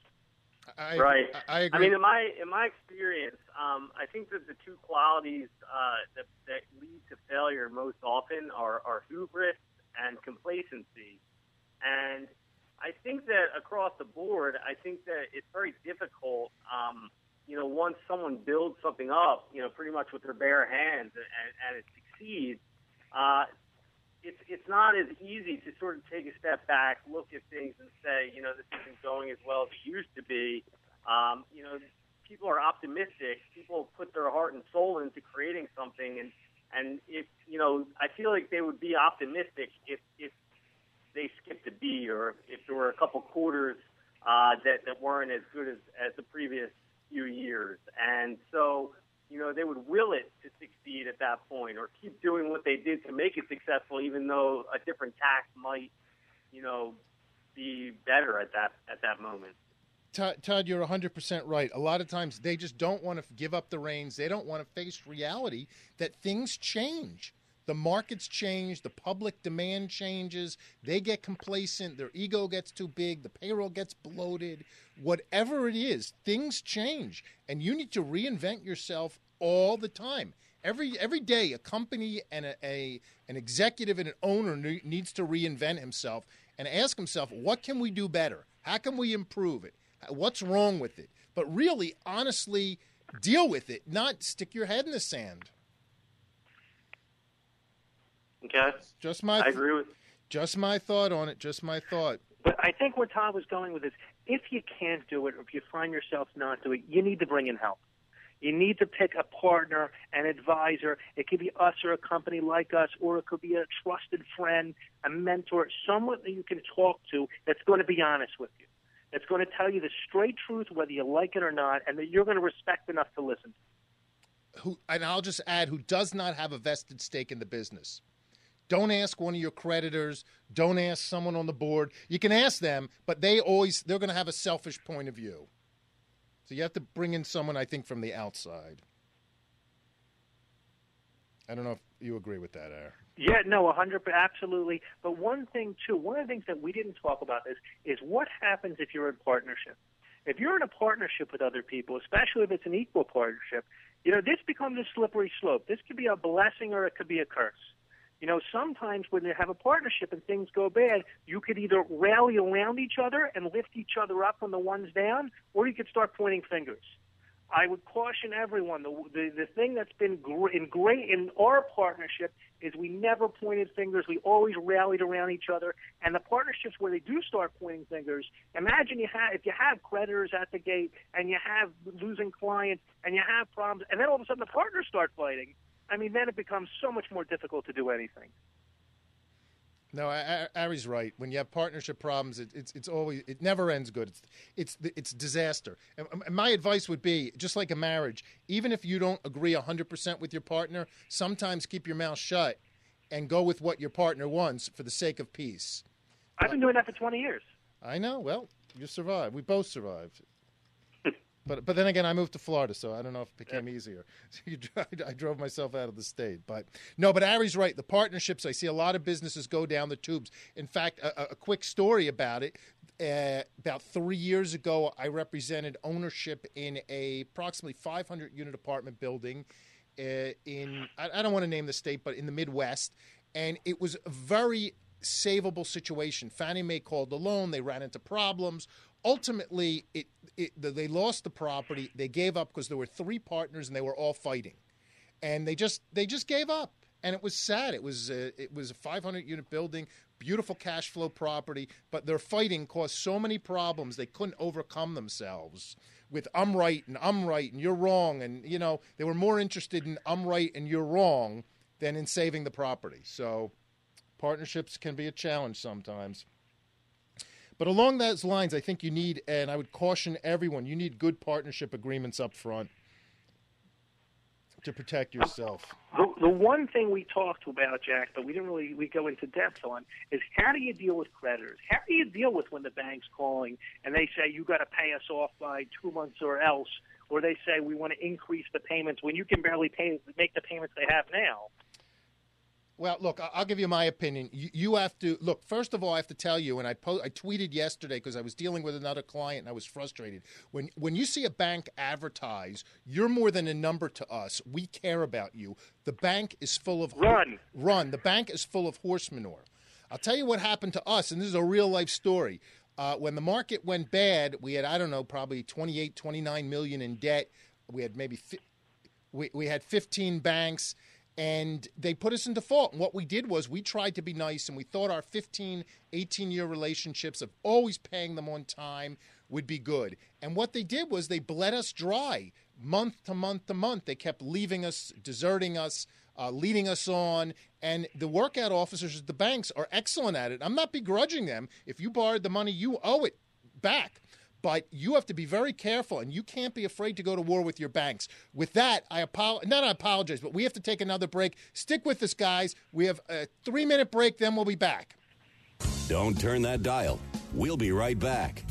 I agree. I mean, in my experience, I think that the two qualities that lead to failure most often are hubris and complacency. And I think that across the board, I think that it's very difficult, you know, once someone builds something up, you know, pretty much with their bare hands and it succeeds, it's not as easy to sort of take a step back, look at things and say, you know, this isn't going as well as it used to be. You know, people are optimistic. People put their heart and soul into creating something. And if, you know, I feel like they would be optimistic if they skipped a beat, or if there were a couple quarters that weren't as good as the previous few years. And so, you know, they would will it to succeed at that point, or keep doing what they did to make it successful, even though a different tack might, you know, be better at that moment. Todd, you're 100% right. A lot of times they just don't want to give up the reins. They don't want to face reality that things change. The markets change, the public demand changes, they get complacent, their ego gets too big, the payroll gets bloated. Whatever it is, things change, and you need to reinvent yourself all the time. Every day, a company and an executive and an owner needs to reinvent himself and ask himself, what can we do better? How can we improve it? What's wrong with it? But really, honestly, deal with it, not stick your head in the sand. Okay. I agree with. Just my thought on it. Just my thought. But I think where Todd was going with this, if you can't do it, or if you find yourself not doing it, you need to bring in help. You need to pick a partner, an advisor. It could be us or a company like us, or it could be a trusted friend, a mentor, someone that you can talk to that's going to be honest with you, that's going to tell you the straight truth, whether you like it or not, and that you're going to respect enough to listen to. And I'll just add, who does not have a vested stake in the business. Don't ask one of your creditors. Don't ask someone on the board. You can ask them, but they're going to have a selfish point of view. So you have to bring in someone, I think, from the outside. I don't know if you agree with that, Ari. Yeah, no, 100%, absolutely. But one thing, too, one of the things that we didn't talk about is what happens if you're in partnership. If you're in a partnership with other people, especially if it's an equal partnership, you know, this becomes a slippery slope. This could be a blessing or it could be a curse. You know, sometimes when you have a partnership and things go bad, you could either rally around each other and lift each other up when the one's down, or you could start pointing fingers. I would caution everyone, the thing that's been great in our partnership is we never pointed fingers. We always rallied around each other. And the partnerships where they do start pointing fingers, imagine if you have creditors at the gate and you have losing clients and you have problems, and then all of a sudden the partners start fighting. I mean, then it becomes so much more difficult to do anything. No, Ari's right. When you have partnership problems, it's always, it never ends good. It's disaster. And my advice would be, just like a marriage, even if you don't agree 100% with your partner, sometimes keep your mouth shut and go with what your partner wants for the sake of peace. I've been doing that for 20 years. I know. Well, you survived. We both survived. But then again, I moved to Florida, so I don't know if it became easier. I drove myself out of the state. But Ari's right. The partnerships, I see a lot of businesses go down the tubes. In fact, a quick story about it. About 3 years ago, I represented ownership in a approximately 500-unit apartment building in, I don't want to name the state, but in the Midwest. And it was a very savable situation. Fannie Mae called the loan. They ran into problems. Ultimately, they lost the property. They gave up because there were 3 partners and they were all fighting, and they just gave up. And it was sad. It was a 500-unit building, beautiful cash flow property, but their fighting caused so many problems they couldn't overcome themselves with I'm right and you're wrong, and they were more interested in I'm right and you're wrong than in saving the property. So partnerships can be a challenge sometimes. But along those lines, I think you need, and I would caution everyone, you need good partnership agreements up front to protect yourself. The one thing we talked about, Jack, but we go into depth on, is how do you deal with creditors? How do you deal with when the bank's calling and they say you got to pay us off by 2 months or else, or they say we want to increase the payments when you can barely make the payments they have now? Well, look, I'll give you my opinion. You have to look. First of all, I have to tell you, and I tweeted yesterday because I was dealing with another client and I was frustrated. When you see a bank advertise, you're more than a number to us. We care about you. The bank is full of run. The bank is full of horse manure. I'll tell you what happened to us, and this is a real life story. When the market went bad, we had probably 28, 29 million in debt. We had we had 15 banks. And they put us in default. And what we did was we tried to be nice, and we thought our 15, 18-year relationships of always paying them on time would be good. And what they did was they bled us dry month to month to month. They kept leaving us, deserting us, leading us on. And the workout officers at the banks are excellent at it. I'm not begrudging them. If you borrowed the money, you owe it back. But you have to be very careful, and you can't be afraid to go to war with your banks. With that, I apologize, but we have to take another break. Stick with us, guys. We have a 3-minute break, then we'll be back. Don't turn that dial. We'll be right back.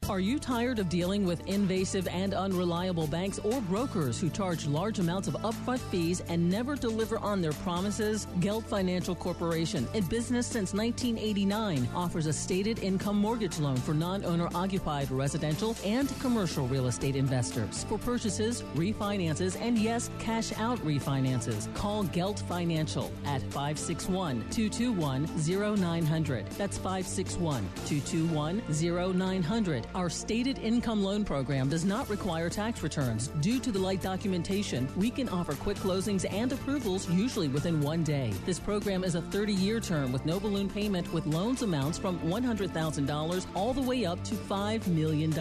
Are you tired of dealing with invasive and unreliable banks or brokers who charge large amounts of upfront fees and never deliver on their promises? Gelt Financial Corporation, in business since 1989, offers a stated income mortgage loan for non-owner occupied residential and commercial real estate investors for purchases, refinances, and yes, cash out refinances. Call Gelt Financial at 561-221-0900. That's 561-221-0900. Our stated income loan program does not require tax returns. Due to the light documentation, we can offer quick closings and approvals usually within 1 day. This program is a 30-year term with no balloon payment, with loans amounts from $100,000 all the way up to $5 million.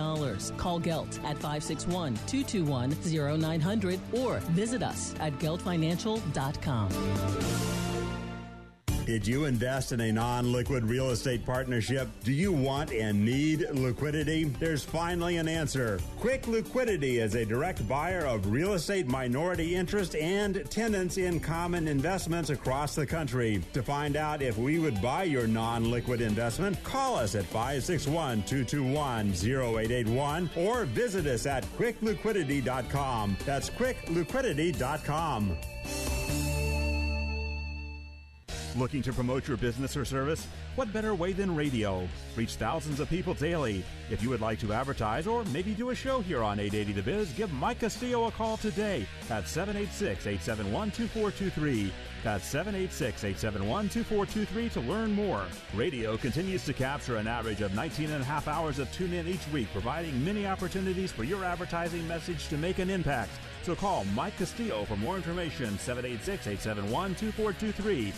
Call Gelt at 561-221-0900 or visit us at geltfinancial.com. Did you invest in a non-liquid real estate partnership? Do you want and need liquidity? There's finally an answer. Quick Liquidity is a direct buyer of real estate minority interest and tenants in common investments across the country. To find out if we would buy your non-liquid investment, call us at 561-221-0881 or visit us at quickliquidity.com. That's quickliquidity.com. Looking to promote your business or service? What better way than radio? Reach thousands of people daily. If you would like to advertise or maybe do a show here on 880 The Biz, give Mike Castillo a call today at 786-871-2423. That's 786-871-2423 to learn more. Radio continues to capture an average of 19 and a half hours of tune-in each week, providing many opportunities for your advertising message to make an impact. So call Mike Castillo for more information, 786-871-2423.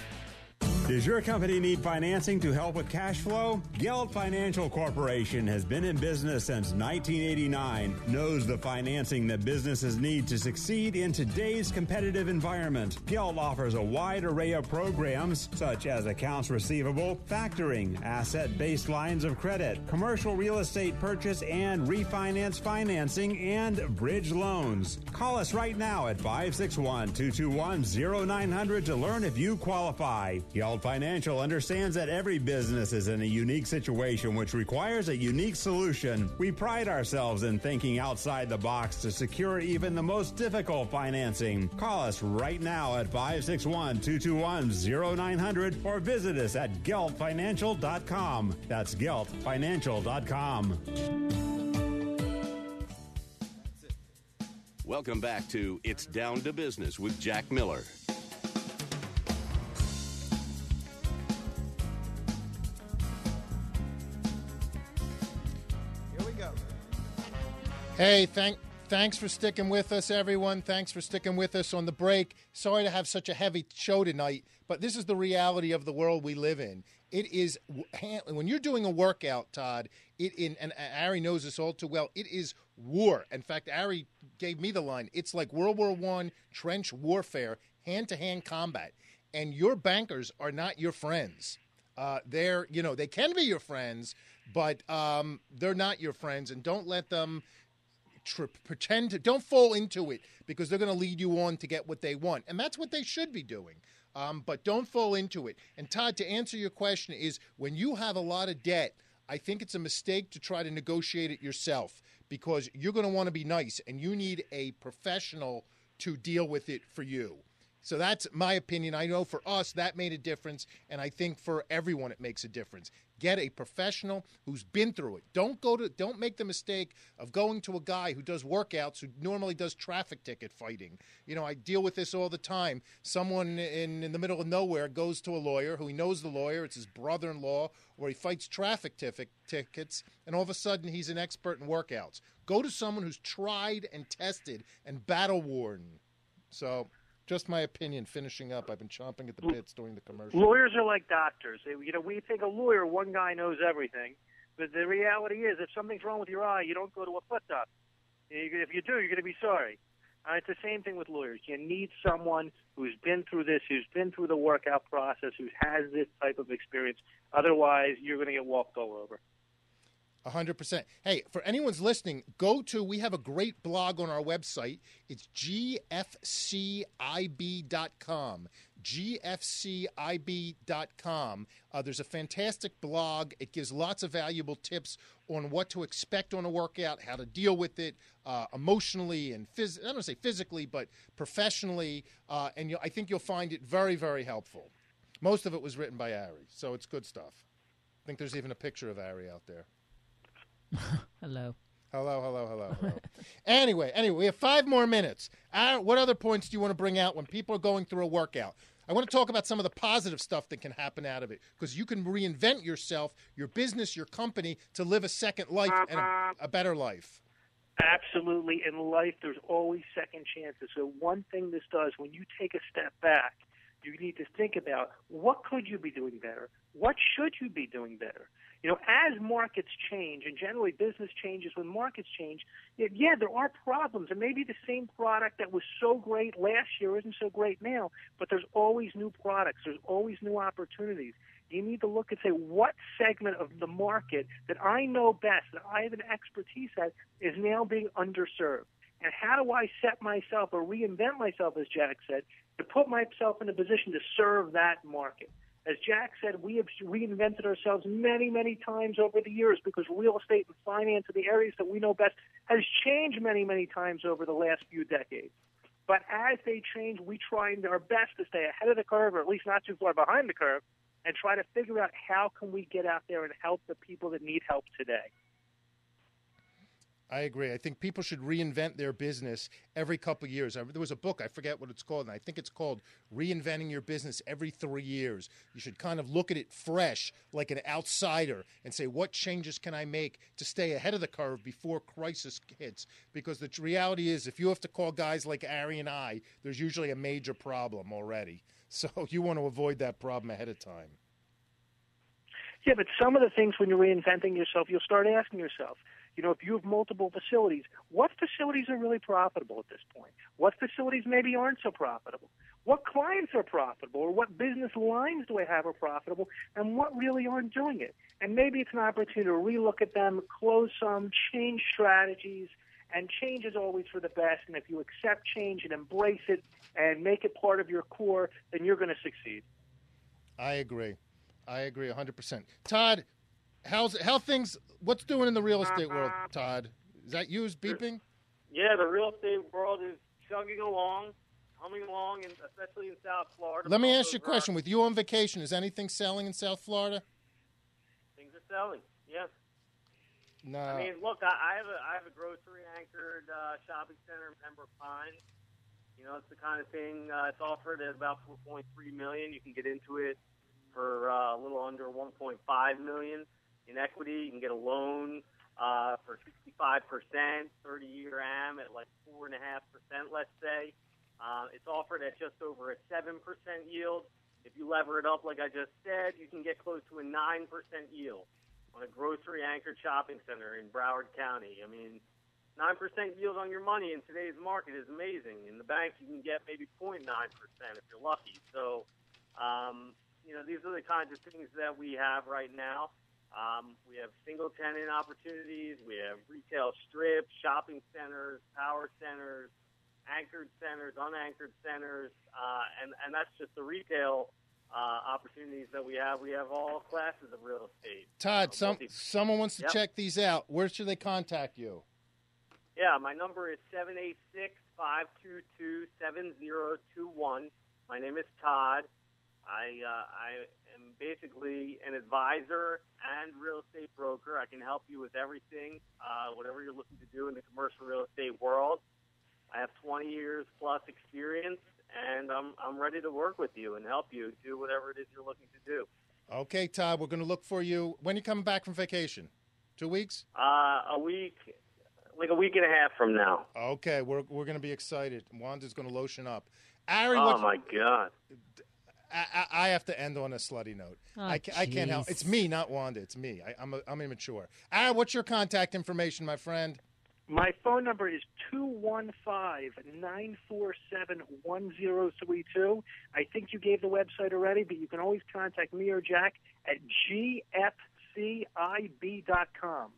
Does your company need financing to help with cash flow? Gelt Financial Corporation has been in business since 1989, knows the financing that businesses need to succeed in today's competitive environment. Gelt offers a wide array of programs such as accounts receivable, factoring, asset-based lines of credit, commercial real estate purchase and refinance financing, and bridge loans. Call us right now at 561-221-0900 to learn if you qualify. Gelt Financial understands that every business is in a unique situation which requires a unique solution. We pride ourselves in thinking outside the box to secure even the most difficult financing. Call us right now at 561-221-0900 or visit us at geltfinancial.com. That's geltfinancial.com. Welcome back to It's Down to Business with Jack Miller. Hey, thanks for sticking with us, everyone. Thanks for sticking with us on the break. Sorry to have such a heavy show tonight, but this is the reality of the world we live in. It is, when you're doing a workout, Todd, and Ari knows this all too well, it is war. In fact, Ari gave me the line. It's like World War I trench warfare, hand-to-hand combat. And your bankers are not your friends. They can be your friends, but they're not your friends, and don't let them don't fall into it, because they're going to lead you on to get what they want. And that's what they should be doing. But don't fall into it. And Todd, to answer your question is, when you have a lot of debt, I think it's a mistake to try to negotiate it yourself, because you're going to want to be nice, and you need a professional to deal with it for you. So that's my opinion. I know for us that made a difference, and I think for everyone it makes a difference. Get a professional who's been through it. Don't make the mistake of going to a guy who does workouts, who normally does traffic ticket fighting. I deal with this all the time. Someone in the middle of nowhere goes to a lawyer who he knows the lawyer, it's his brother-in-law, or he fights traffic tickets, and all of a sudden he's an expert in workouts. Go to someone who's tried and tested and battle-worn. So just my opinion, finishing up. I've been chomping at the bits during the commercial. Lawyers are like doctors. We think a lawyer, one guy knows everything. But the reality is, if something's wrong with your eye, you don't go to a foot doctor. If you do, you're going to be sorry. It's the same thing with lawyers. You need someone who's been through this, who's been through the workout process, who has this type of experience. Otherwise, you're going to get walked all over. 100%. Hey, for anyone's listening, we have a great blog on our website. It's GFCIB.com. GFCIB.com. There's a fantastic blog. It gives lots of valuable tips on what to expect on a workout, how to deal with it emotionally and I don't want to say physically, but professionally. And I think you'll find it very, very helpful. Most of it was written by Ari, so it's good stuff. I think there's even a picture of Ari out there. Hello. Hello. Anyway, we have 5 more minutes. What other points do you want to bring out when people are going through a workout? I want to talk about some of the positive stuff that can happen out of it, because you can reinvent yourself, your business, your company, to live a second life and a better life. Absolutely. In life, there's always second chances. So one thing this does, when you take a step back, you need to think about, what could you be doing better? What should you be doing better? As markets change, and generally business changes when markets change, yeah, there are problems. And maybe the same product that was so great last year isn't so great now, but there's always new products. There's always new opportunities. You need to look and say, what segment of the market that I know best, that I have an expertise at, is now being underserved? And how do I set myself or reinvent myself, as Jack said, to put myself in a position to serve that market? As Jack said, we have reinvented ourselves many, many times over the years, because real estate and finance are the areas that we know best has changed many, many times over the last few decades. But as they change, we try our best to stay ahead of the curve, or at least not too far behind the curve, and try to figure out how can we get out there and help the people that need help today. I agree. I think people should reinvent their business every couple of years. There was a book, I forget what it's called, and I think it's called Reinventing Your Business Every 3 Years. You should kind of look at it fresh, like an outsider, and say, what changes can I make to stay ahead of the curve before crisis hits? Because the reality is, if you have to call guys like Ari and I, there's usually a major problem already. So you want to avoid that problem ahead of time. Yeah, but some of the things when you're reinventing yourself, you'll start asking yourself, if you have multiple facilities, what facilities are really profitable at this point? What facilities maybe aren't so profitable? What clients are profitable, or what business lines do I have are profitable, and what really aren't doing it? And maybe it's an opportunity to relook at them, close some, change strategies, and change is always for the best. And if you accept change and embrace it and make it part of your core, then you're going to succeed. I agree 100%. Todd, how things? What's doing in the real estate world, Todd? Is that you who's beeping? Yeah, the real estate world is chugging along, humming along, and especially in South Florida. Let me ask you a question. With you on vacation, is anything selling in South Florida? Things are selling. Yes. No. I mean, look, I have a grocery anchored shopping center in Pembroke Pines. It's the kind of thing it's offered at about $4.3 million. You can get into it for a little under $1.5 million in equity. You can get a loan for 65%, 30-year AM at like 4.5%, let's say. It's offered at just over a 7% yield. If you lever it up, like I just said, you can get close to a 9% yield on a grocery-anchored shopping center in Broward County. I mean, 9% yield on your money in today's market is amazing. In the bank, you can get maybe 0.9% if you're lucky. So, these are the kinds of things that we have right now. We have single-tenant opportunities. We have retail strips, shopping centers, power centers, anchored centers, unanchored centers, and that's just the retail opportunities that we have. We have all classes of real estate. Todd, someone wants to check these out. Where should they contact you? Yeah, my number is 786-522-7021. My name is Todd. I am basically an advisor and real estate broker. I can help you with everything, whatever you're looking to do in the commercial real estate world. I have 20 years plus experience, and I'm ready to work with you and help you do whatever it is you're looking to do. Okay, Todd, we're going to look for you. When are you coming back from vacation? 2 weeks? A week, like a week and a half from now. Okay, we're going to be excited. Wanda's going to lotion up. Ari, oh, my God. I have to end on a slutty note. Oh, I can't help. It's me, not Wanda. It's me. I'm immature. Ari, what's your contact information, my friend? My phone number is 215-947-1032. I think you gave the website already, but you can always contact me or Jack at GFCIB.com.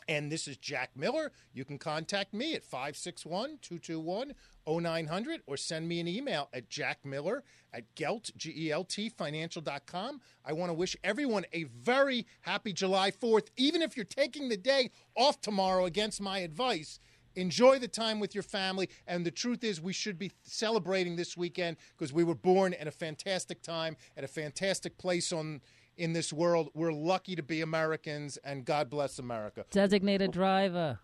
And this is Jack Miller. You can contact me at 561-221-0900 or send me an email at jackmiller@gelt, GELT, financial.com. I want to wish everyone a very happy July 4th. Even if you're taking the day off tomorrow against my advice, enjoy the time with your family. And the truth is we should be celebrating this weekend because we were born at a fantastic time, at a fantastic place in this world. We're lucky to be Americans, and God bless America. Designated driver.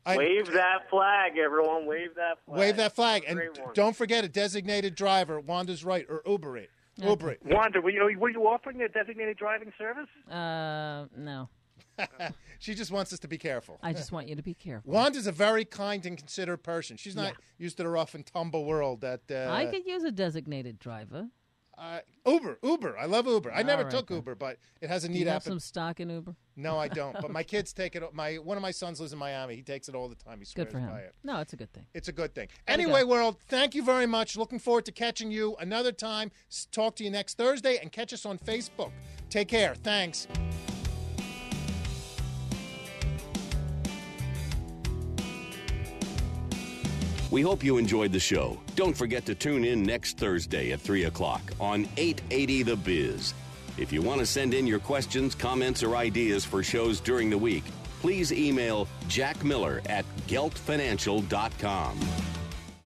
Wave that flag, everyone. Wave that flag. Wave that flag. And don't forget a designated driver. Wanda's right. Or Uber it. Okay. Uber it. Wanda, were you offering a designated driving service? No. She just wants us to be careful. I just want you to be careful. Wanda's a very kind and considerate person. She's not used to the rough and tumble world that... I could use a designated driver. Uber. I love Uber. I never took Uber, but it has a neat Do you have app. some stock in Uber? No, I don't. But my kids take it. One of my sons lives in Miami. He takes it all the time. He swears Good for him. by it. No, it's a good thing. It's a good thing. Anyway, world, thank you very much. Looking forward to catching you another time. Talk to you next Thursday, and catch us on Facebook. Take care. Thanks. We hope you enjoyed the show. Don't forget to tune in next Thursday at 3 o'clock on 880 The Biz. If you want to send in your questions, comments, or ideas for shows during the week, please email jackmiller@geltfinancial.com.